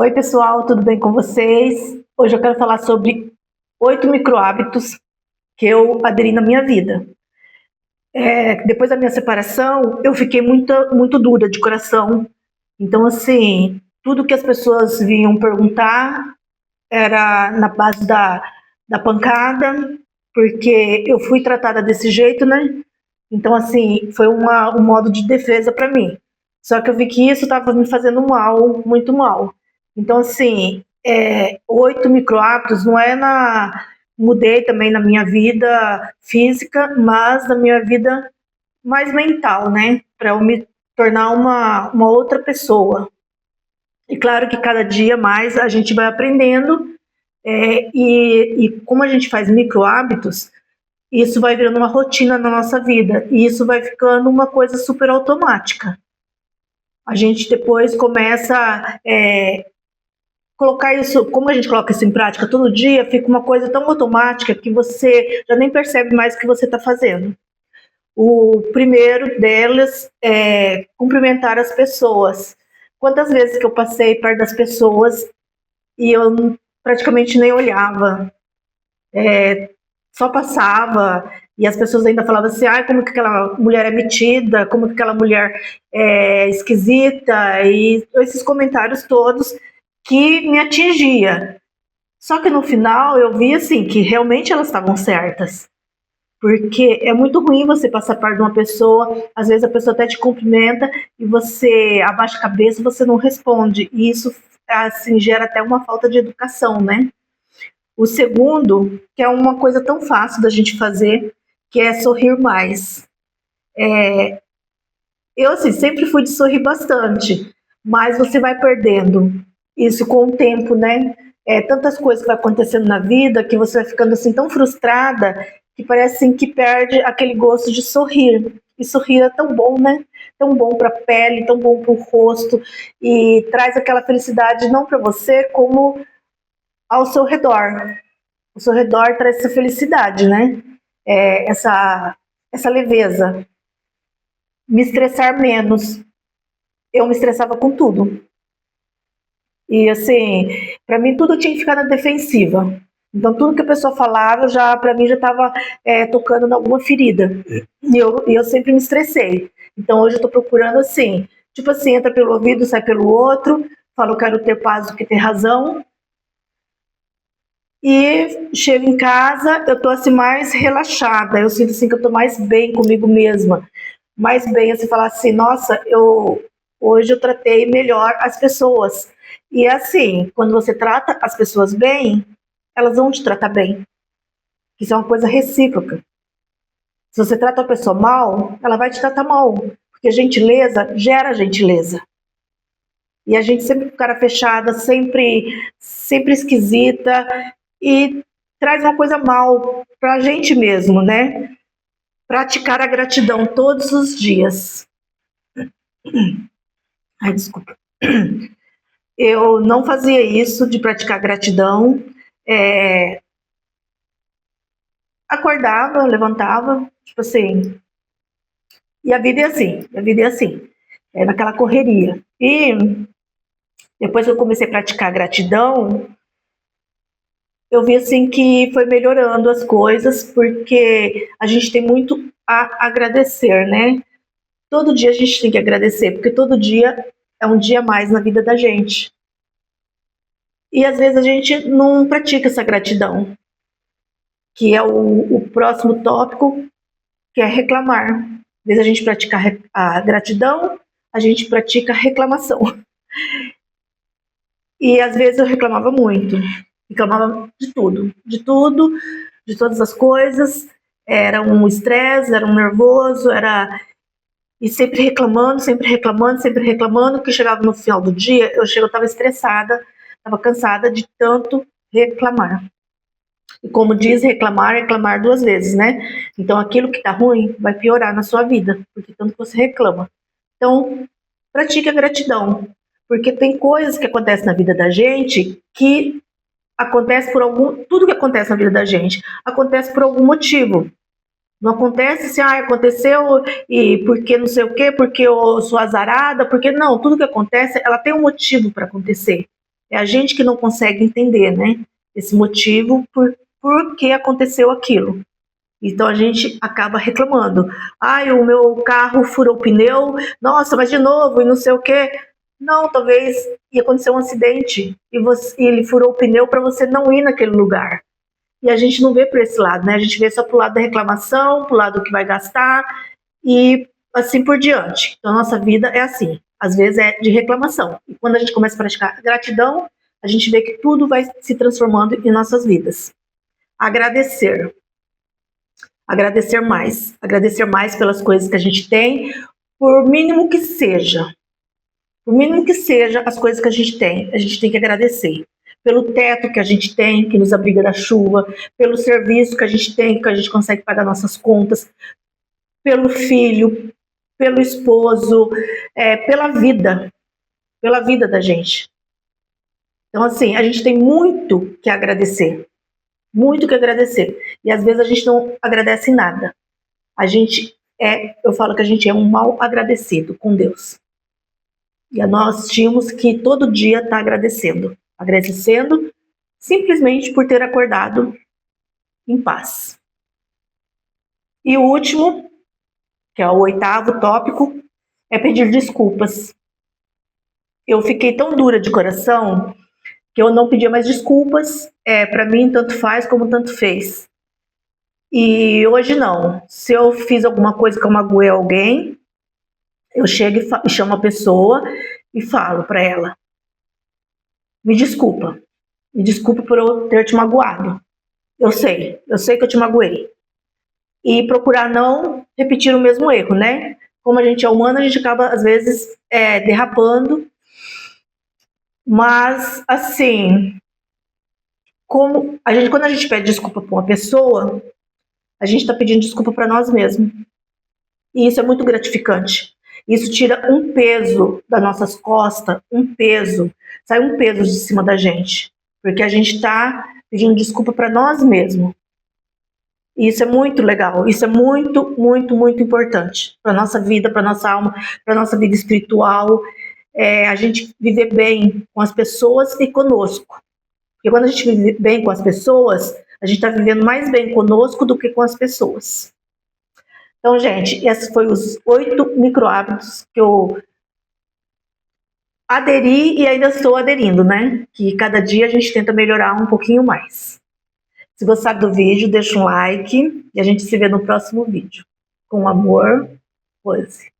Oi, pessoal, tudo bem com vocês? Hoje eu quero falar sobre 8 microhábitos que eu aderi na minha vida. Depois da minha separação, eu fiquei muito dura de coração. Então, assim, tudo que as pessoas vinham perguntar era na base da pancada, porque eu fui tratada desse jeito, né? Então, assim, foi um modo de defesa para mim. Só que eu vi que isso estava me fazendo mal, muito mal. Então, assim, 8 microhábitos não é na. Mudei também na minha vida física, mas na minha vida mais mental, né? Para eu me tornar uma outra pessoa. E claro que cada dia mais a gente vai aprendendo, e como a gente faz micro hábitos, isso vai virando uma rotina na nossa vida, e isso vai ficando uma coisa super automática. A gente depois começa colocar isso, como a gente coloca isso em prática todo dia, fica uma coisa tão automática que você já nem percebe mais o que você está fazendo. O primeiro deles é cumprimentar as pessoas. Quantas vezes que eu passei perto das pessoas e eu praticamente nem olhava, só passava, e as pessoas ainda falavam assim, ai, como que aquela mulher é metida, como que aquela mulher é esquisita, e esses comentários todos que me atingia. Só que no final eu vi assim que realmente elas estavam certas. Porque é muito ruim você passar perto de uma pessoa, às vezes a pessoa até te cumprimenta e você abaixa a cabeça e você não responde. E isso assim gera até uma falta de educação, né? O segundo, que é uma coisa tão fácil da gente fazer, que é sorrir mais. Eu assim, sempre fui de sorrir bastante, mas você vai perdendo isso com o tempo, né? Tantas coisas que vai acontecendo na vida que você vai ficando assim tão frustrada que parece assim, que perde aquele gosto de sorrir. E sorrir é tão bom, né? Tão bom para a pele, tão bom para o rosto e traz aquela felicidade não para você, como ao seu redor. O seu redor traz essa felicidade, né? Essa leveza. Me estressar menos. Eu me estressava com tudo. E assim, para mim tudo tinha que ficar na defensiva. Então tudo que a pessoa falava, já para mim já estava tocando em alguma ferida. E eu sempre me estressei. Então hoje eu estou procurando assim, tipo assim, entra pelo ouvido, sai pelo outro, falo quero ter paz do que ter razão. E chego em casa, eu tô assim mais relaxada, eu sinto assim que eu tô mais bem comigo mesma, mais bem, assim, falar assim, nossa, hoje eu tratei melhor as pessoas. E assim, quando você trata as pessoas bem, elas vão te tratar bem. Isso é uma coisa recíproca. Se você trata a pessoa mal, ela vai te tratar mal, porque gentileza gera gentileza. E a gente sempre com cara fechada, sempre esquisita, e traz uma coisa mal para a gente mesmo, né? Praticar a gratidão todos os dias. Ai, desculpa. Eu não fazia isso de praticar gratidão. Acordava, levantava, tipo assim. E a vida é assim, naquela correria. E depois que eu comecei a praticar gratidão, eu vi assim que foi melhorando as coisas, porque a gente tem muito a agradecer, né? Todo dia a gente tem que agradecer, porque todo dia é um dia a mais na vida da gente. E às vezes a gente não pratica essa gratidão, que é o próximo tópico, que é reclamar. Às vezes a gente pratica a gratidão, a gente pratica a reclamação. E às vezes eu reclamava muito, reclamava de tudo, de todas as coisas. Era um estresse, era um nervoso, e sempre reclamando, sempre reclamando, sempre reclamando, que chegava no final do dia, eu estava estressada, estava cansada de tanto reclamar. E como diz, reclamar, reclamar duas vezes, né? Então aquilo que está ruim vai piorar na sua vida, porque tanto que você reclama. Então, pratique a gratidão, porque tem coisas que acontecem na vida da gente que acontece por tudo que acontece na vida da gente acontece por algum motivo. Não acontece assim, aconteceu e porque não sei o quê, porque eu sou azarada, porque não, tudo que acontece, ela tem um motivo para acontecer. É a gente que não consegue entender, né? Esse motivo por que aconteceu aquilo. Então a gente acaba reclamando. Ai, o meu carro furou o pneu, nossa, mas de novo, e não sei o quê. Não, talvez ia acontecer um acidente e ele furou o pneu para você não ir naquele lugar. E a gente não vê por esse lado, né? A gente vê só pro lado da reclamação, pro lado que vai gastar e assim por diante. Então a nossa vida é assim, às vezes é de reclamação. E quando a gente começa a praticar gratidão, a gente vê que tudo vai se transformando em nossas vidas. Agradecer. Agradecer mais pelas coisas que a gente tem, por mínimo que seja. Por mínimo que seja as coisas que a gente tem que agradecer. Pelo teto que a gente tem, que nos abriga da chuva, pelo serviço que a gente tem, que a gente consegue pagar nossas contas, pelo filho, pelo esposo, pela vida da gente. Então, assim, a gente tem muito que agradecer. Muito que agradecer. E às vezes a gente não agradece em nada. Eu falo que a gente é um mal agradecido com Deus. E nós tínhamos que todo dia estar agradecendo simplesmente por ter acordado em paz. E o último, que é o 8º tópico, é pedir desculpas. Eu fiquei tão dura de coração que eu não pedia mais desculpas. Para mim, tanto faz como tanto fez. E hoje não. Se eu fiz alguma coisa que eu magoei alguém, eu chego e chamo a pessoa e falo para ela: me desculpa por eu ter te magoado. Eu sei que eu te magoei. E procurar não repetir o mesmo erro, né? Como a gente é humano, a gente acaba, às vezes, derrapando. Mas, assim, quando a gente pede desculpa para uma pessoa, a gente está pedindo desculpa para nós mesmos. E isso é muito gratificante. Isso tira um peso das nossas costas, sai um peso de cima da gente, porque a gente está pedindo desculpa para nós mesmos. E isso é muito legal, isso é muito, muito, muito importante para a nossa vida, para a nossa alma, para a nossa vida espiritual, a gente viver bem com as pessoas e conosco. Porque quando a gente vive bem com as pessoas, a gente está vivendo mais bem conosco do que com as pessoas. Então, gente, esses foram os 8 micro-hábitos que eu aderi e ainda estou aderindo, né? Que cada dia a gente tenta melhorar um pouquinho mais. Se gostar do vídeo, deixa um like e a gente se vê no próximo vídeo. Com amor, Rose.